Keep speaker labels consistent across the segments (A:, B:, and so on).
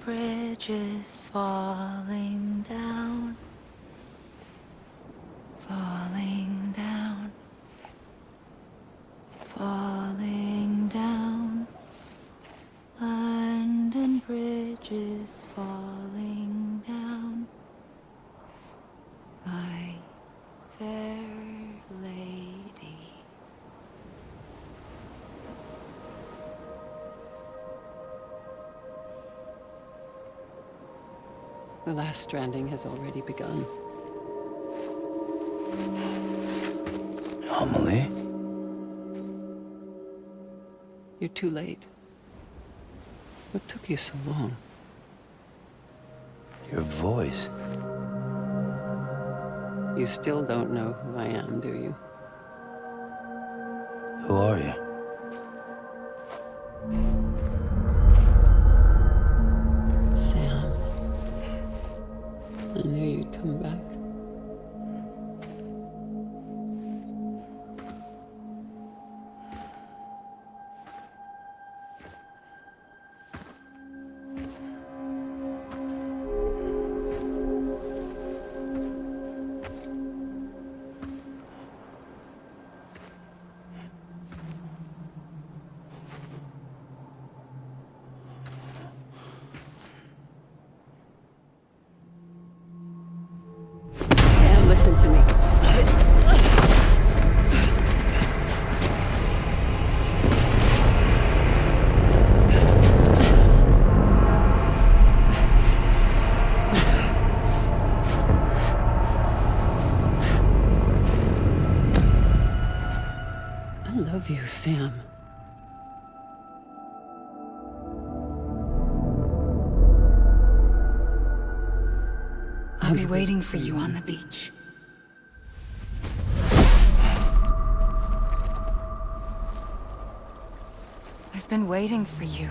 A: bridges falling down, falling down, falling down. London bridges falling down, my fair lady.
B: The last stranding has already begun.
C: Amelie?
B: You're too late. What took you so long?
C: Your voice.
B: You still don't know who I am, do you?
C: Who are you?
B: Sam. I knew you'd come back. Sam, listen to me. I love you, Sam.
A: I'll be waiting for you on the beach. I've been waiting for you,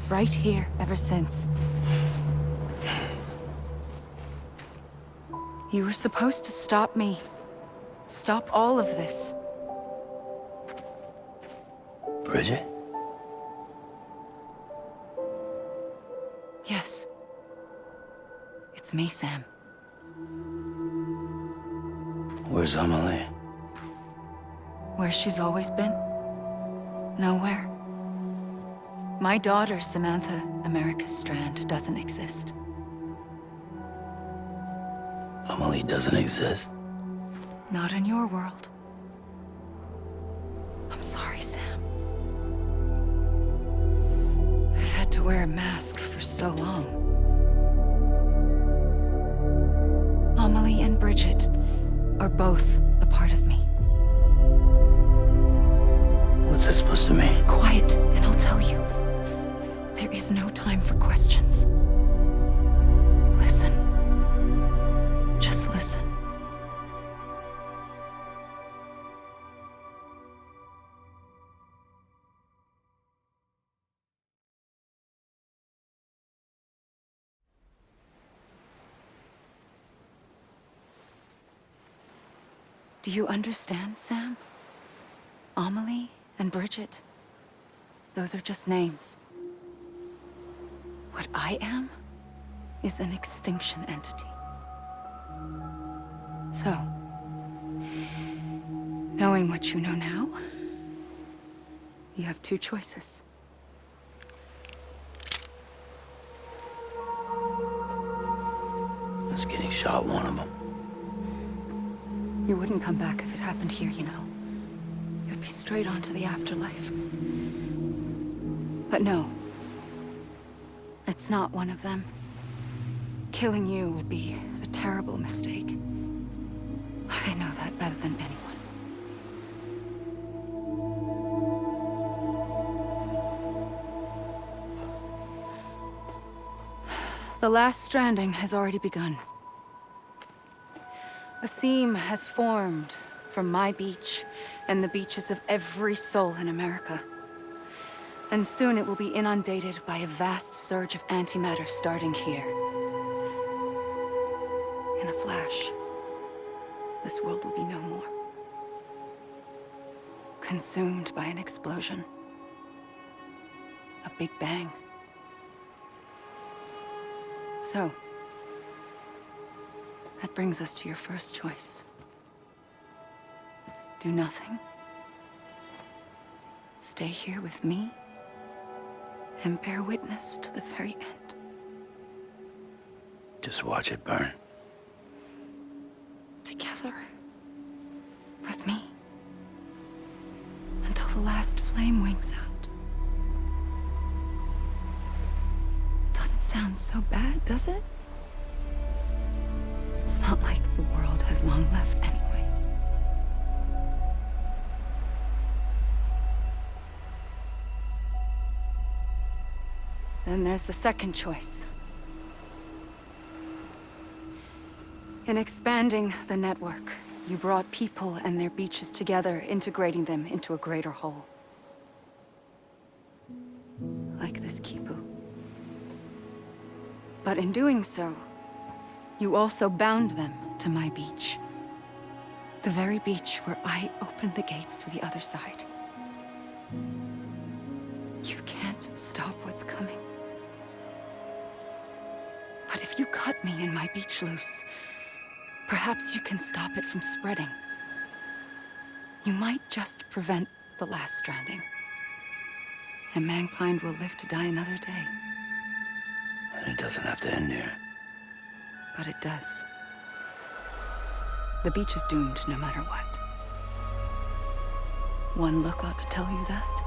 A: right here, ever since. You were supposed to stop me. Stop all of this.
C: Bridget?
A: Yes. It's me, Sam.
C: Where's Amelie?
A: Where she's always been. Nowhere. My daughter, Samantha America Strand, doesn't exist.
C: Amelie doesn't exist.
A: Not in your world. I'm sorry, Sam. I've had to wear a mask for so long. Amelie and Bridget are both a part of me.
C: What's that supposed to mean?
A: Quiet, and I'll tell you. There is no time for questions. Listen. Just listen. Do you understand, Sam? Amelie and Bridget, those are just names. What I am is an extinction entity. So, knowing what you know now, you have two choices.
C: Is getting shot one of them.
A: You wouldn't come back if it happened here, you know. You'd be straight on to the afterlife. But no. It's not one of them. Killing you would be a terrible mistake. I know that better than anyone. The last stranding has already begun. A seam has formed from my beach and the beaches of every soul in America. And soon it will be inundated by a vast surge of antimatter starting here. In a flash, this world will be no more. Consumed by an explosion. A big bang. So, that brings us to your first choice. Do nothing. Stay here with me, and bear witness to the very end.
C: Just watch it burn.
A: Together. With me. Until the last flame winks out. Doesn't sound so bad, does it? It's not like the world has long left anyway. Then there's the second choice. In expanding the network, you brought people and their beaches together, integrating them into a greater whole. Like this Kipu. But in doing so, you also bound them to my beach. The very beach where I opened the gates to the other side. You can't stop what's coming. But if you cut me and my beach loose, perhaps you can stop it from spreading. You might just prevent the last stranding. And mankind will live to die another day.
C: And it doesn't have to end here.
A: But it does. The beach is doomed no matter what. One look ought to tell you that.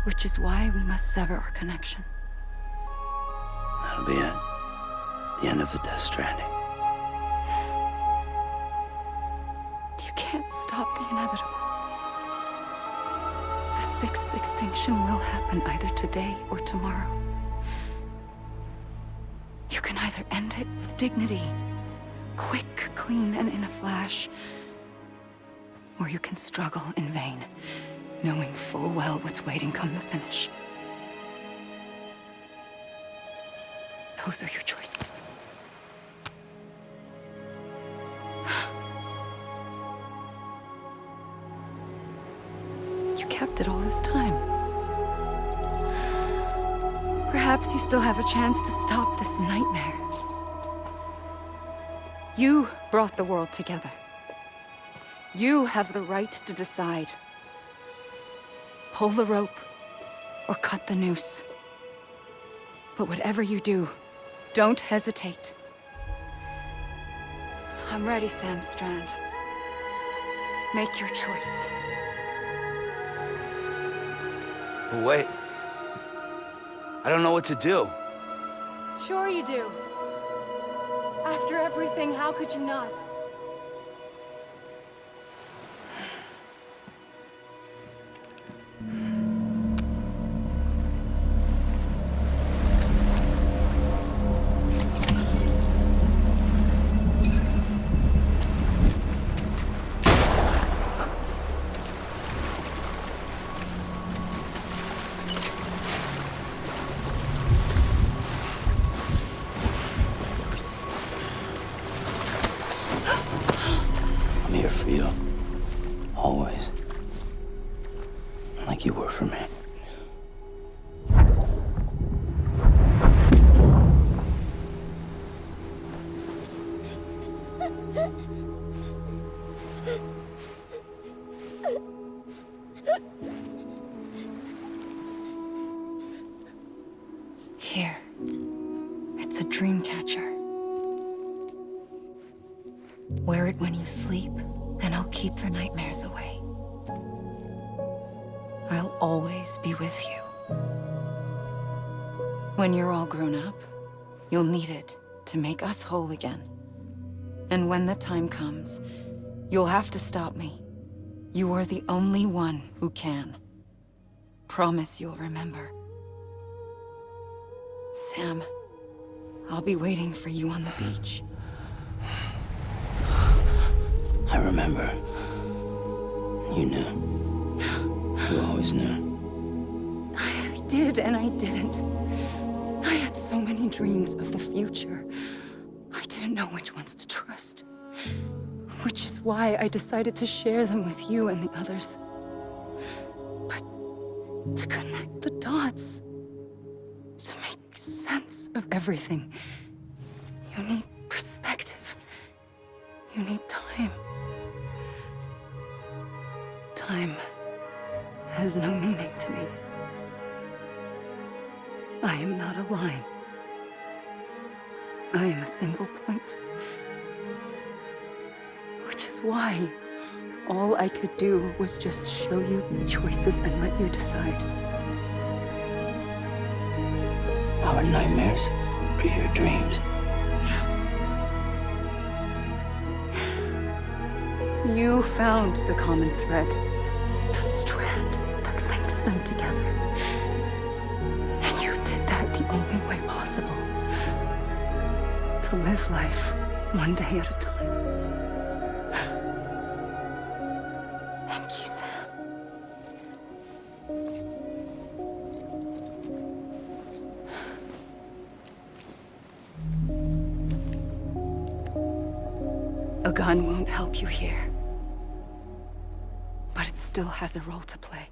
A: Which is why we must sever our connection.
C: That'll be it. The end of the Death Stranding.
A: You can't stop the inevitable. The sixth extinction will happen either today or tomorrow. You can either end it with dignity, quick, clean, and in a flash, or you can struggle in vain, knowing full well what's waiting come the finish. Those are your choices. You kept it all this time. Perhaps you still have a chance to stop this nightmare. You brought the world together. You have the right to decide. Pull the rope, or cut the noose. But whatever you do, don't hesitate. I'm ready, Sam Strand. Make your choice.
C: Wait. I don't know what to do.
A: Sure you do. After everything, how could you not?
C: I'm here for you. Always. Like you were for me.
A: Here. It's a dream catcher. Wear it when you sleep, and I'll keep the nightmares away. I'll always be with you. When you're all grown up, you'll need it to make us whole again. And when the time comes, you'll have to stop me. You are the only one who can. Promise you'll remember. Sam, I'll be waiting for you on the beach.
C: I remember. You knew. You always knew.
A: I did and I didn't. I had so many dreams of the future. I didn't know which ones to trust. Which is why I decided to share them with you and the others. But to connect the dots, to make sense of everything. You need perspective. You need time. Time has no meaning to me. I am not a line. I am a single point. Which is why all I could do was just show you the choices and let you decide.
C: Our nightmares are your dreams.
A: You found the common thread, the strand that links them together. And you did that the only way possible. To live life one day at a time. Thank you, Sam. A gun won't help you here. But it still has a role to play.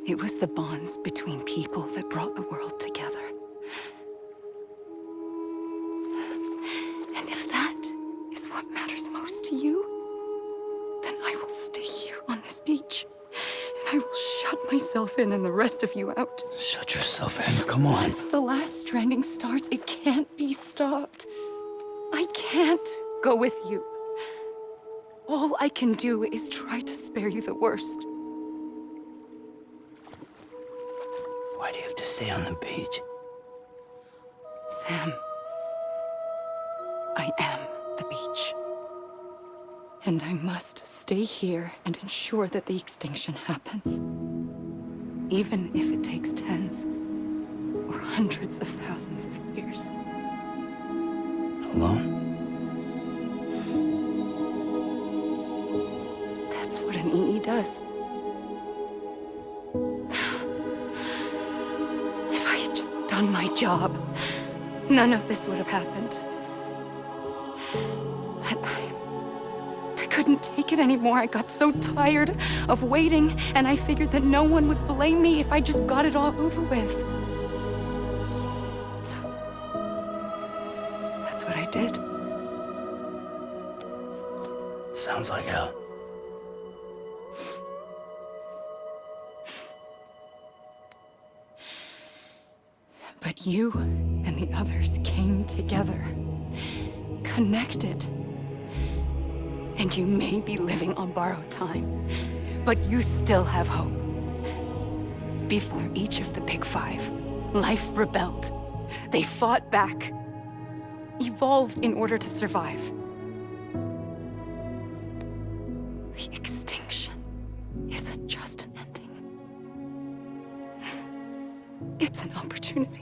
A: It was the bonds between people that brought the world together. And if that is what matters most to you, then I will stay here on this beach. And I will shut myself in and the rest of you out.
C: Shut yourself in, come on.
A: Once the last stranding starts, it can't be stopped. I can't go with you. All I can do is try to spare you the worst.
C: Why do you have to stay on the beach?
A: Sam, I am the beach. And I must stay here and ensure that the extinction happens. Even if it takes tens or hundreds of thousands of years.
C: Alone?
A: That's what an EE does. If I had just done my job, none of this would have happened. But I couldn't take it anymore. I got so tired of waiting, and I figured that no one would blame me if I just got it all over with. So, that's what I did.
C: Sounds like hell.
A: But you and the others came together, connected. And you may be living on borrowed time, but you still have hope. Before each of the Big Five, life rebelled. They fought back, evolved in order to survive. The extinction isn't just an ending. It's an opportunity.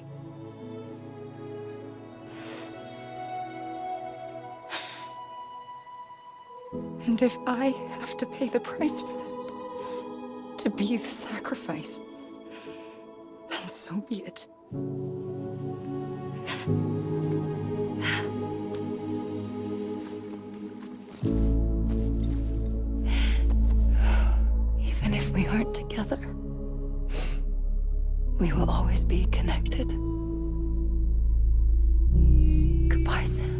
A: And if I have to pay the price for that, to be the sacrifice, then so be it. Even if we aren't together, we will always be connected. Goodbye, Sam.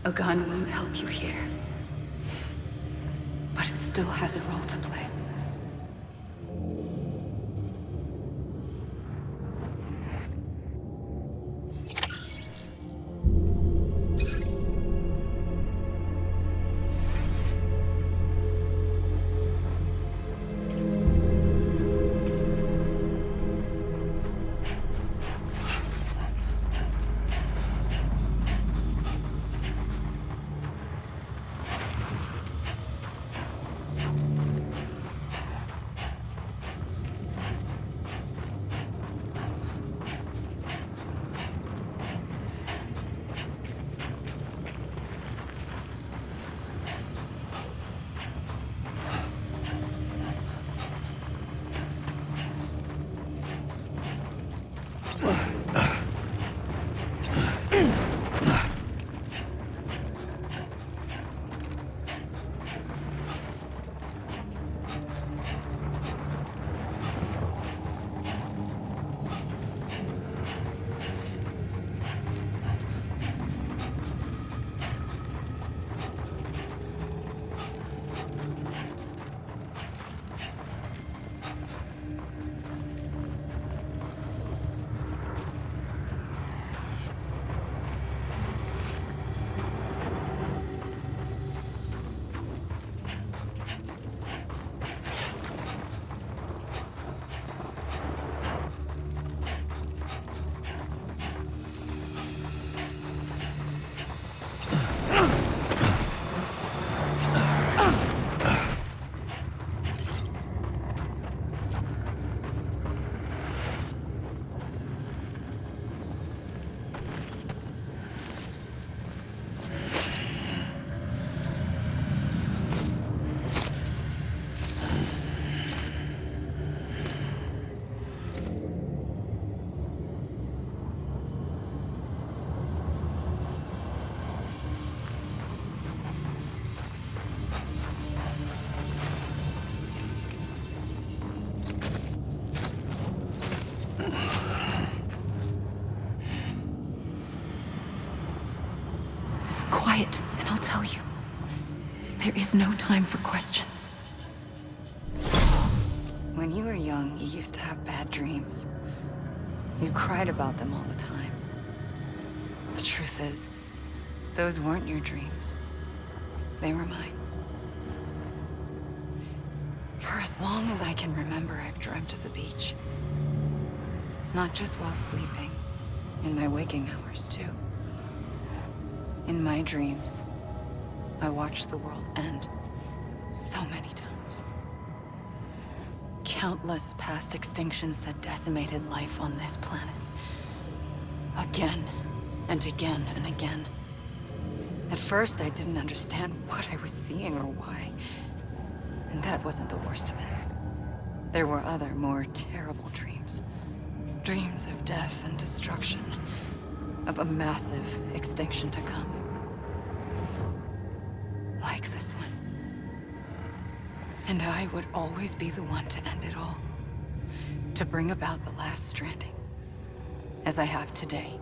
A: A gun won't help you here. But it still has a role to play. Quiet, and I'll tell you. There is no time for questions. When you were young, you used to have bad dreams. You cried about them all the time. The truth is, those weren't your dreams. They were mine. For as long as I can remember, I've dreamt of the beach. Not just while sleeping, in my waking hours too. In my dreams, I watched the world end so many times. Countless past extinctions that decimated life on this planet. Again, and again, and again. At first, I didn't understand what I was seeing or why. And that wasn't the worst of it. There were other, more terrible dreams. Dreams of death and destruction. Of a massive extinction to come. Like this one. And I would always be the one to end it all. To bring about the last stranding. As I have today.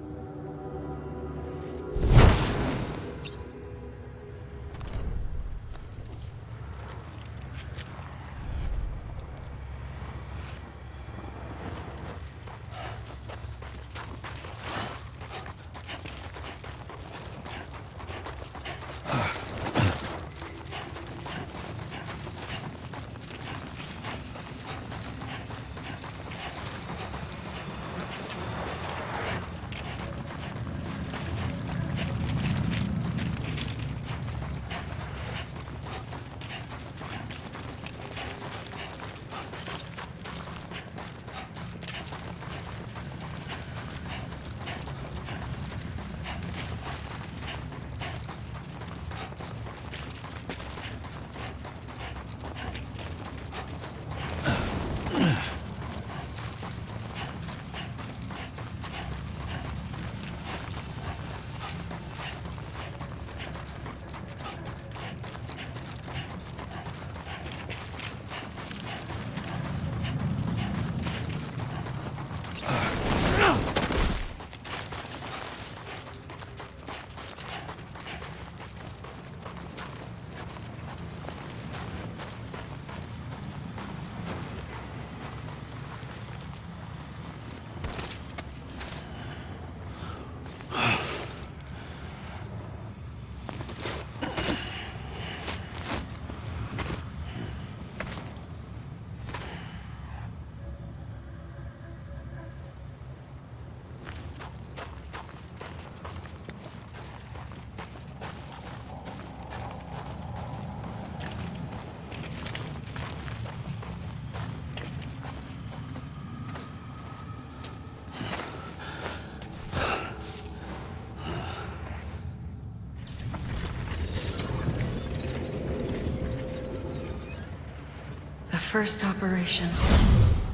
A: first operation,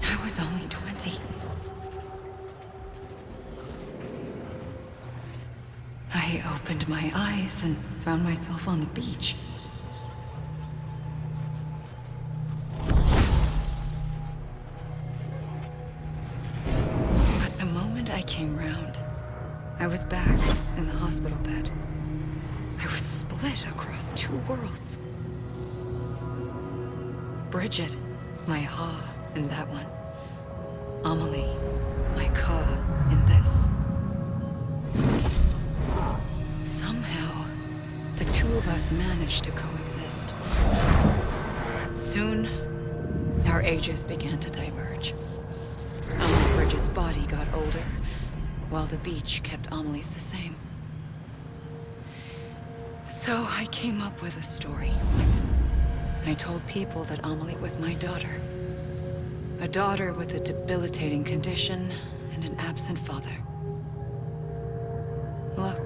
A: I was only 20. I opened my eyes and found myself on the beach. But the moment I came round, I was back in the hospital bed. I was split across two worlds. Bridget, my Ha in that one. Amelie, my Ka in this. Somehow, the two of us managed to coexist. Soon, our ages began to diverge. Only Bridget's body got older, while the beach kept Amelie's the same. So I came up with a story. I told people that Amelie was my daughter. A daughter with a debilitating condition and an absent father. Look.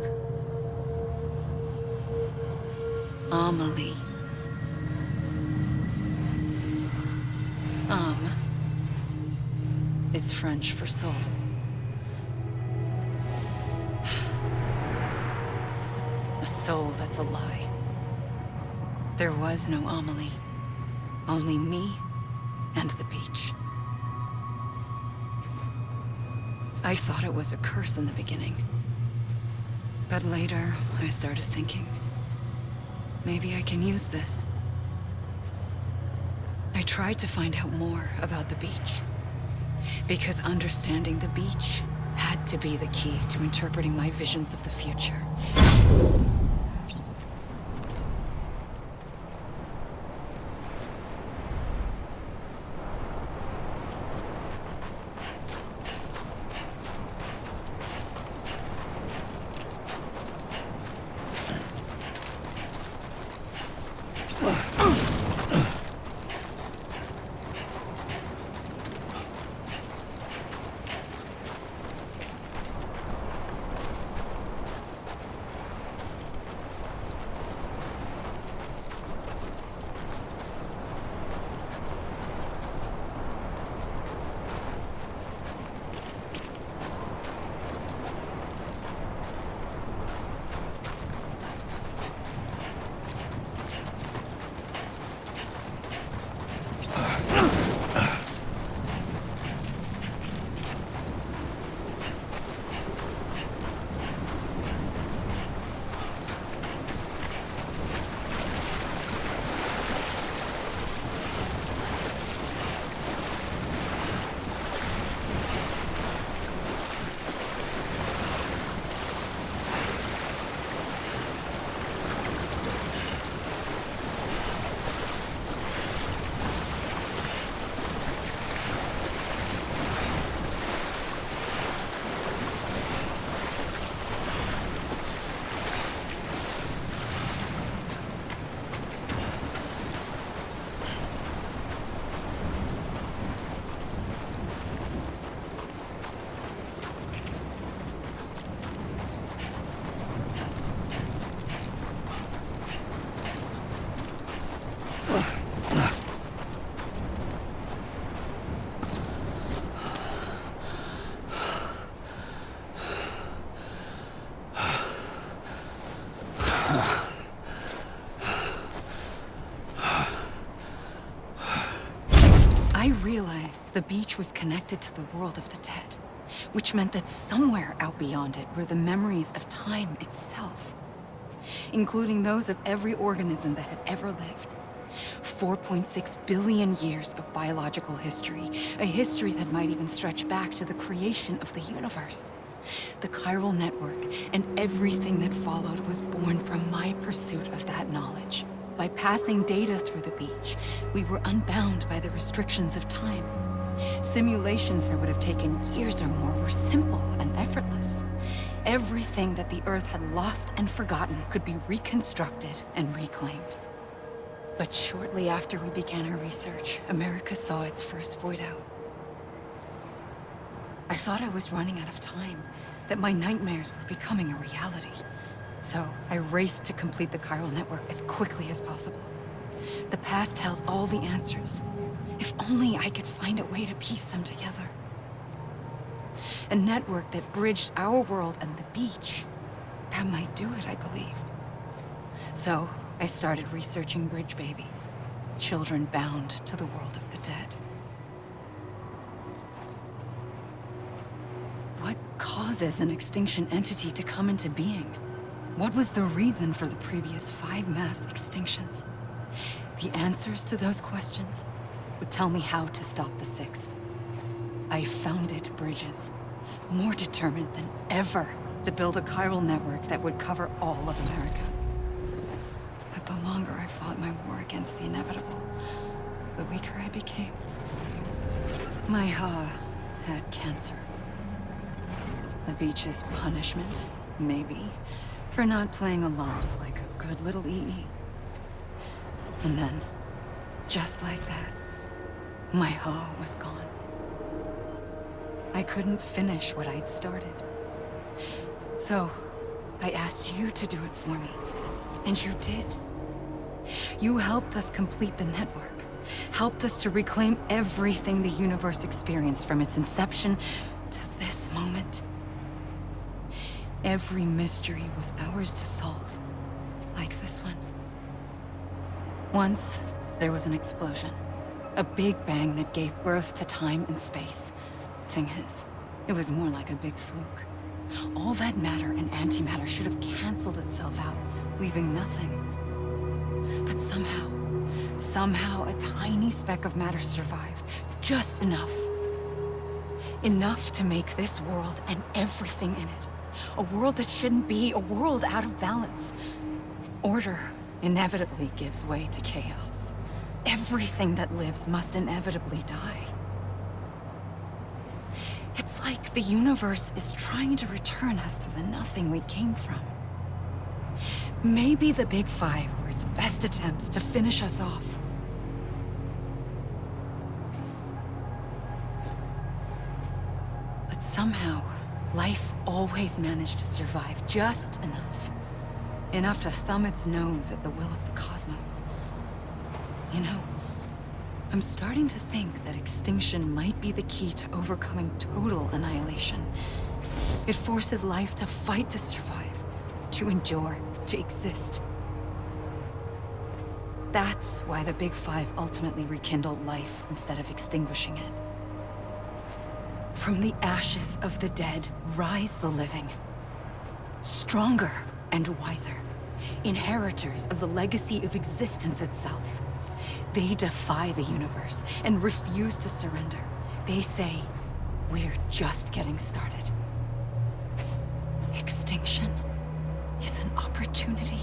A: Amelie. Is French for soul. A soul that's a lie. There was no Amelie. Only me and the beach. I thought it was a curse in the beginning. But later, I started thinking, maybe I can use this. I tried to find out more about the beach. Because understanding the beach had to be the key to interpreting my visions of the future. I realized the beach was connected to the world of the dead, which meant that somewhere out beyond it were the memories of time itself, including those of every organism that had ever lived. 4.6 billion years of biological history, a history that might even stretch back to the creation of the universe. The chiral network and everything that followed was born from my pursuit of that knowledge. By passing data through the beach, we were unbound by the restrictions of time. Simulations that would have taken years or more were simple and effortless. Everything that the Earth had lost and forgotten could be reconstructed and reclaimed. But shortly after we began our research, America saw its first void out. I thought I was running out of time, that my nightmares were becoming a reality. So I raced to complete the chiral network as quickly as possible. The past held all the answers, If only I could find a way to piece them together. A network that bridged our world and the beach. That might do it, I believed. So, I started researching bridge babies. Children bound to the world of the dead. What causes an extinction entity to come into being? What was the reason for the previous 5 mass extinctions? The answers to those questions would tell me how to stop the 6th. I founded bridges, more determined than ever to build a chiral network that would cover all of America. But the longer I fought my war against the inevitable, the weaker I became. My Ha had cancer. The beach's punishment, maybe, for not playing along like a good little EE. And then, just like that, my Ha was gone. I couldn't finish what I'd started. So, I asked you to do it for me. And you did. You helped us complete the network. Helped us to reclaim everything the universe experienced from its inception to this moment. Every mystery was ours to solve. Like this one. Once, there was an explosion. A big bang that gave birth to time and space. Thing is, it was more like a big fluke. All that matter and antimatter should have canceled itself out, leaving nothing. But somehow a tiny speck of matter survived. Just enough. Enough to make this world and everything in it. A world that shouldn't be, a world out of balance. Order inevitably gives way to chaos. Everything that lives must inevitably die. It's like the universe is trying to return us to the nothing we came from. Maybe the Big Five were its best attempts to finish us off. But somehow, life always managed to survive just enough. Enough to thumb its nose at the will of the cosmos. You know, I'm starting to think that extinction might be the key to overcoming total annihilation. It forces life to fight to survive, to endure, to exist. That's why the Big Five ultimately rekindled life instead of extinguishing it. From the ashes of the dead rise the living. Stronger and wiser. Inheritors of the legacy of existence itself. They defy the universe and refuse to surrender. They say, we're just getting started. Extinction is an opportunity.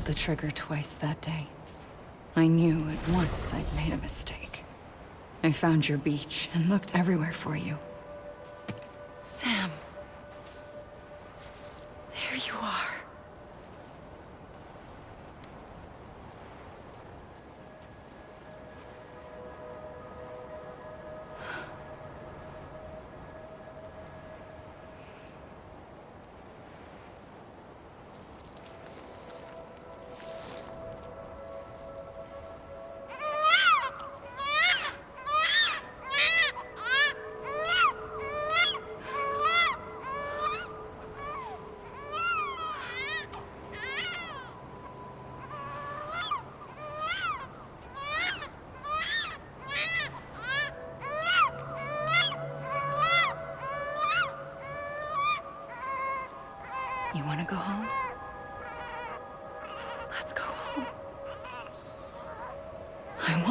A: the trigger twice that day. I knew at once I'd made a mistake. I found your beach and looked everywhere for you. Sam. There you are. You want to go home? Let's go home. I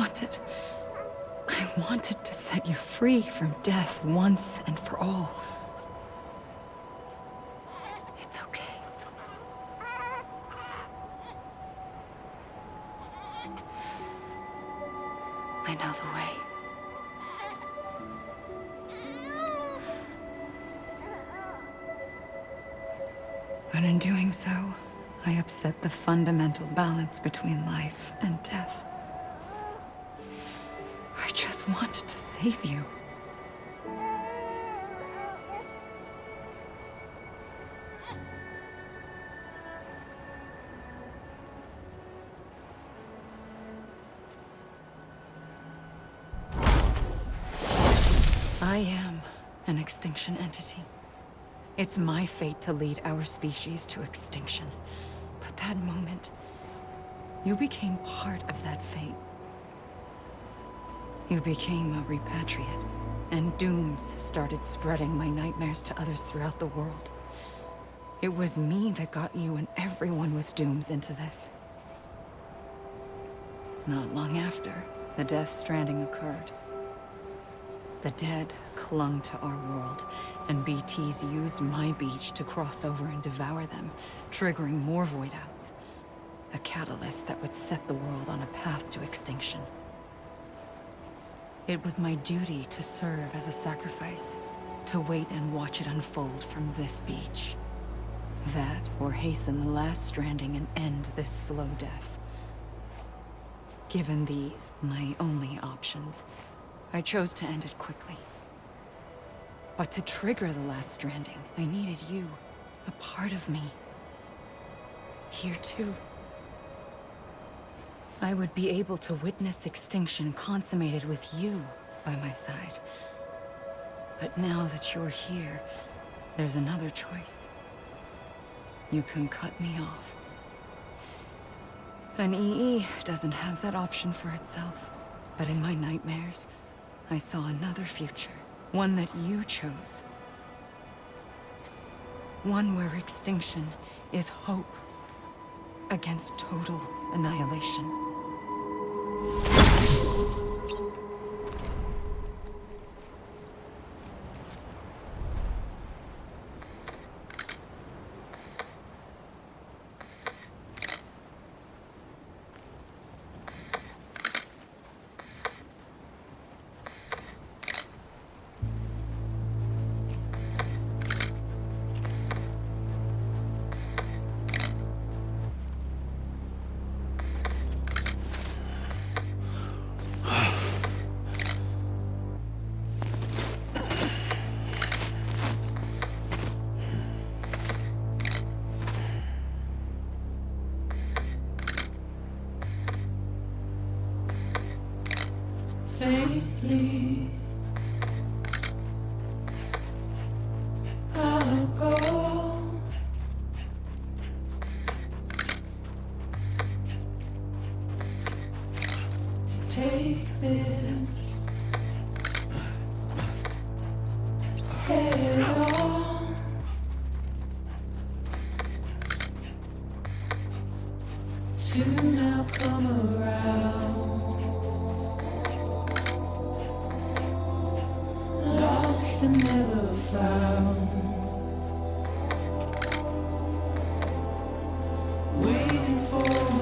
A: wanted to set you free from death once and for all. It's okay. I know the way. But in doing so, I upset the fundamental balance between life and death. I just wanted to save you. I am an extinction entity. It's my fate to lead our species to extinction. But that moment, you became part of that fate. You became a repatriate, and dooms started spreading my nightmares to others throughout the world. It was me that got you and everyone with dooms into this. Not long after, the Death Stranding occurred. The dead clung to our world, and BTs used my beach to cross over and devour them, triggering more void outs. A catalyst that would set the world on a path to extinction. It was my duty to serve as a sacrifice, to wait and watch it unfold from this beach. That, or hasten the last stranding and end this slow death. Given these, my only options, I chose to end it quickly. But to trigger the last stranding, I needed you, a part of me. Here too. I would be able to witness extinction consummated with you by my side. But now that you're here, there's another choice. You can cut me off. An EE doesn't have that option for itself. But in my nightmares, I saw another future. One that you chose. One where extinction is hope against total annihilation.
D: Faintly, I'll go. To take this head on. Soon I'll come around. Lost and never found, waiting for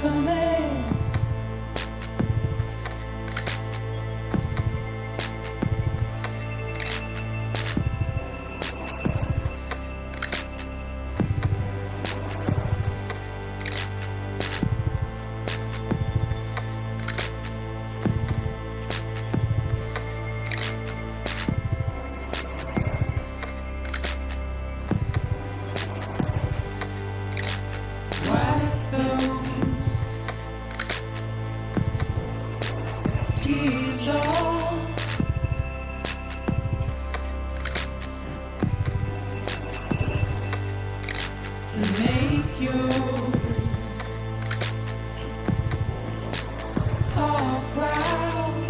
D: coming. Wipe those tears off. And make your heart proud.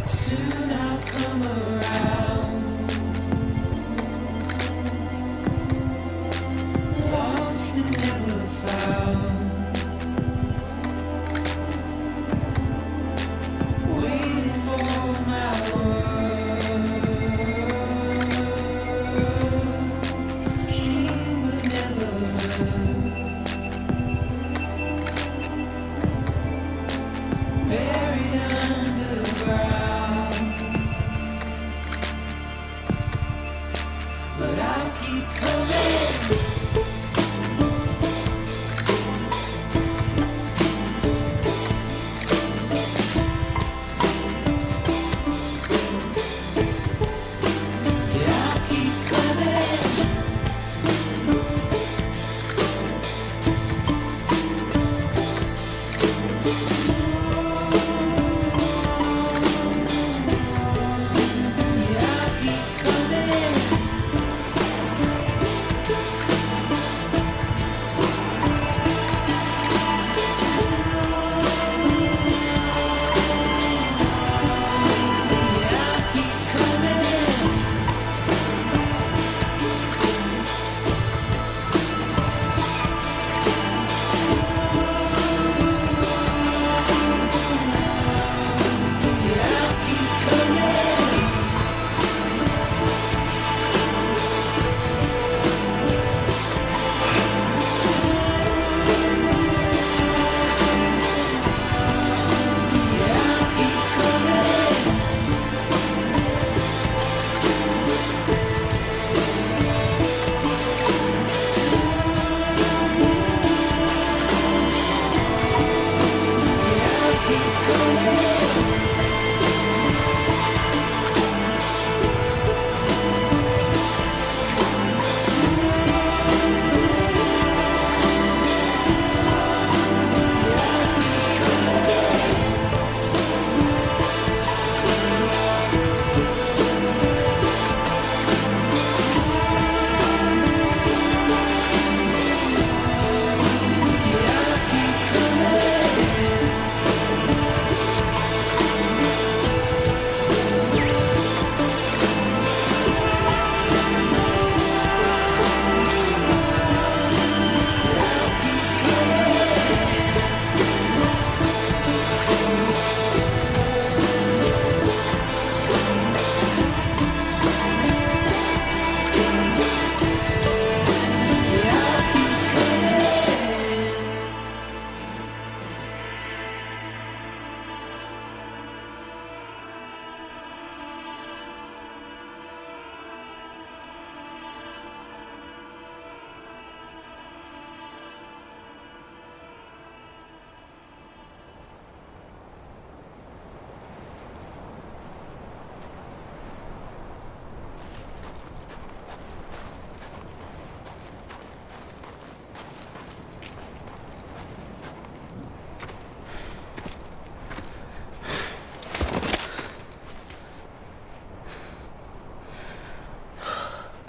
D: Soon I'll come around. Lost and never found. Waiting for my words. Seen but never heard. Buried underground. But I'll keep coming. Yeah, I'll keep coming. Yeah, I'll keep coming. Yeah, I'll keep coming. Yeah, I'll keep coming. Yeah, I'll keep coming. Yeah, I'll keep coming.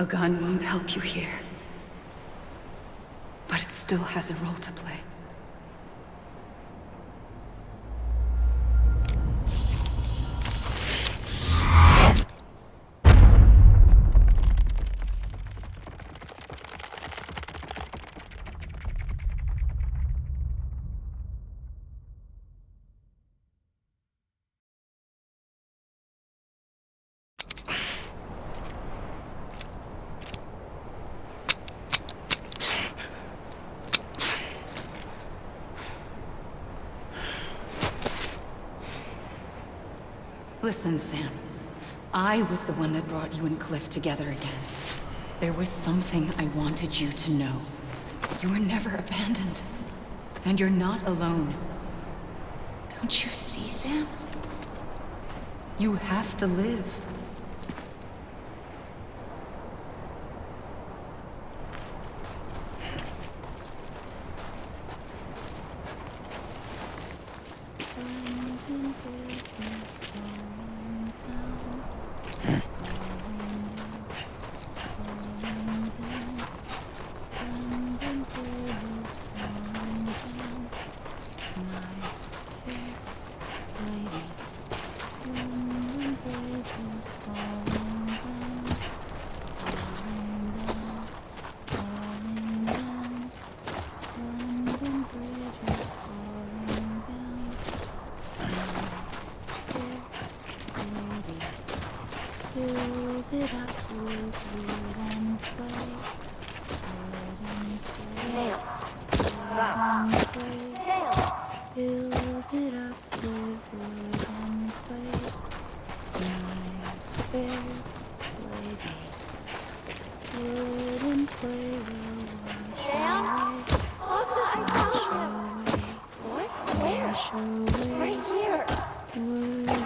A: A gun won't help you here. But it still has a role to play. Listen, Sam. I was the one that brought you and Cliff together again. There was something I wanted you to know. You were never abandoned. And you're not alone. Don't you see, Sam? You have to live.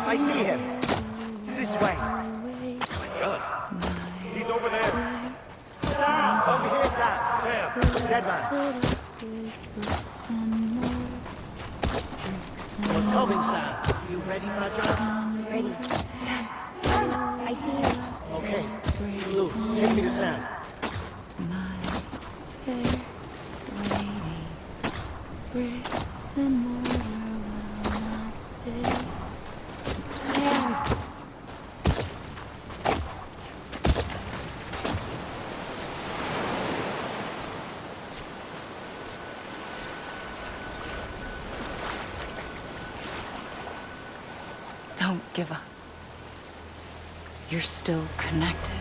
E: I see him. This way. He's over there. Sam! Over here, Sam! Sam! Dead man. What's coming, Sam? You ready for a job?
F: Ready. Sam. I see you.
E: Okay. Luke, take me to Sam.
A: Don't give up. You're still connected.